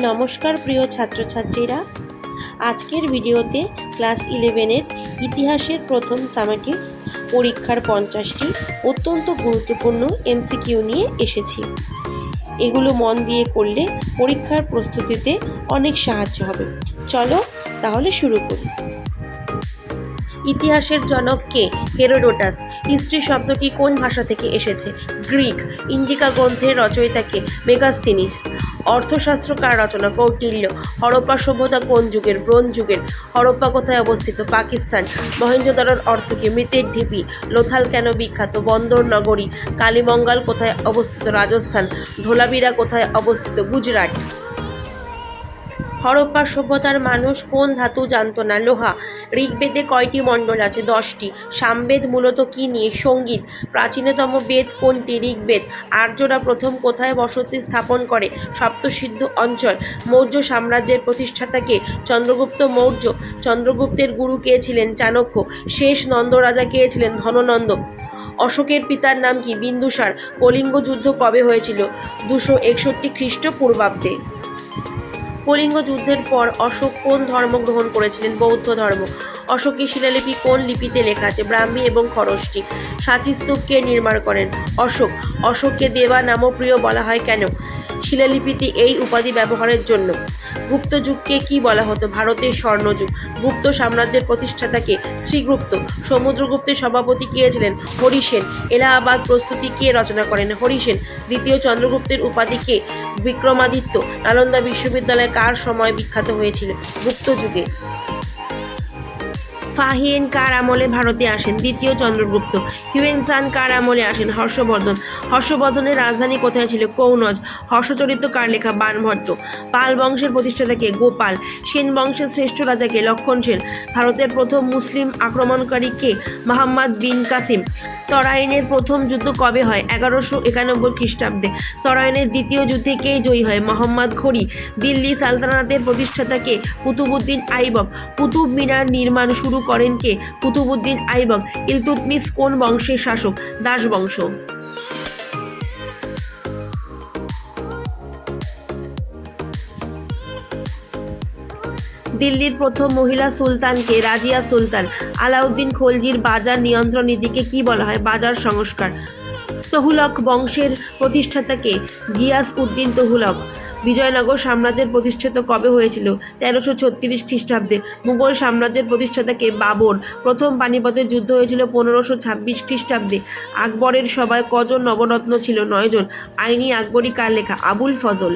নমস্কার প্রিয় ছাত্রছাত্রীরা, আজকের ভিডিওতে ক্লাস 11-এর ইতিহাসের প্রথম সামেটিভ পরীক্ষার 50টি অত্যন্ত গুরুত্বপূর্ণ এমসিকিউ নিয়ে এসেছি। এগুলো মন দিয়ে করলে পরীক্ষার প্রস্তুতিতে অনেক সাহায্য হবে। চলো তাহলে শুরু করি। ইতিহাসের জনক কে? হেরোডোটাস। হিস্ট্রি শব্দটি কোন ভাষা থেকে এসেছে? গ্রিক। ইন্ডিকা গ্রন্থের রচয়িতা কে? মেগাস্থিনিস। অর্থশাস্ত্র কার রচনা? কৌটিল্য। হরপ্পা সভ্যতা কোন যুগের? ব্রোঞ্জ যুগের। হরপ্পা কোথায় অবস্থিত? পাকিস্তান। মহেঞ্জোদারোর অর্থ কি? মৃতের ঢিপি। লোথাল কেন বিখ্যাত? বন্দর নগরী। কালীমঙ্গাল কোথায় অবস্থিত? রাজস্থান। ধোলাবিরা কোথায় অবস্থিত? গুজরাট। হরপ্পা সভ্যতার মানুষ কোন ধাতু জানত না? লোহা। ঋগ্বেদে কয়টি মণ্ডল আছে? 10টি। সামবেদ মূলত কি নিয়ে? সঙ্গীত। প্রাচীনতম বেদ কোনটি? ঋগ্বেদ। আর্যরা প্রথম কোথায় বসতি স্থাপন করে? সপ্তসিন্ধু অঞ্চল। মৌর্য সাম্রাজ্যের প্রতিষ্ঠাতা কে? চন্দ্রগুপ্ত মৌর্য। চন্দ্রগুপ্তের গুরু কে ছিলেন? চাণক্য। শেষ নন্দ রাজা কে ছিলেন? ধননন্দ। অশোকের পিতার নাম কি? বিন্দুসার। কলিঙ্গ যুদ্ধ কবে হয়েছিল? 261 খ্রিস্টপূর্বাব্দে। কলিঙ্গ যুদ্ধের পর অশোক কোন ধর্ম গ্রহণ করেছিলেন? বৌদ্ধ ধর্ম। অশোকের শিলালিপি কোন লিপিতে লেখা আছে? ব্রাহ্মী এবং খরষ্টি। সাঁচি স্তূপ কে নির্মাণ করেন? অশোক। অশোককে দেবা নামপ্রিয় বলা হয় কেন? শিলালিপিতে এই উপাধি ব্যবহারের জন্য। গুপ্ত যুগকে কি বলা হতো? ভারতের স্বর্ণযুগ। গুপ্ত সাম্রাজ্যের প্রতিষ্ঠাতা কে? শ্রীগুপ্ত। সমুদ্রগুপ্তের সভাপতি কে ছিলেন? হরিসেন। এলাহাবাদ প্রস্তুতি কে রচনা করেন? হরিসেন। দ্বিতীয় চন্দ্রগুপ্তের উপাধি কে? বিক্রমাদিত্য। নালন্দা বিশ্ববিদ্যালয় কার সময় বিখ্যাত হয়েছিল? গুপ্ত যুগে। ফাহিয়েন কার আমলে ভারতে আসেন? দ্বিতীয় চন্দ্রগুপ্ত। হিউয়েন সাং কার আমলে আসেন? হর্ষবর্ধন। হর্ষবর্ধনের রাজধানী কোথায় ছিল? কৌনজ। হর্ষচরিত কার লেখা? বাণভট্ট। পাল বংশের প্রতিষ্ঠাতা কে? গোপাল। সেন বংশের শ্রেষ্ঠ রাজা কে? লক্ষণ সেন। ভারতের প্রথম মুসলিম আক্রমণকারী কে? মোহাম্মদ বিন কাসিম। তরাইনের প্রথম যুদ্ধ কবে হয়? 1191 খ্রিস্টাব্দে। তরাইনের দ্বিতীয় যুদ্ধে কে জয়ী হয়? মোহাম্মদ ঘুরি। দিল্লি সালতানাতের প্রতিষ্ঠাতা কে? কুতুবউদ্দিন আইবক। কুতুব মিনার নির্মাণ শুরু করেন কে? কুতুবউদ্দিন আইবক। ইলতুৎমিশ কোন বংশের শাসক? দাস বংশ। দিল্লির প্রথম মহিলা সুলতান কে? রাজিয়া সুলতান। আলাউদ্দিন খলজির বাজার নিয়ন্ত্রণ নীতিকে কি বলা হয়? বাজার সংস্কার। তহুলক বংশের প্রতিষ্ঠাতা কে? গিয়াস উদ্দিন তহুলক। বিজয়নগর সাম্রাজ্যের প্রতিষ্ঠাতা কবে হয়েছিল? 1336 খ্রিস্টাব্দে। মুঘল সাম্রাজ্যের প্রতিষ্ঠাতা কে? বাবর। প্রথম পানিপথের যুদ্ধ হয়েছিল 1526 খ্রিস্টাব্দে। আকবরের সভায় কজন নবরত্ন ছিল? 9 জন। আইনি আকবরী কার লেখা? আবুল ফজল।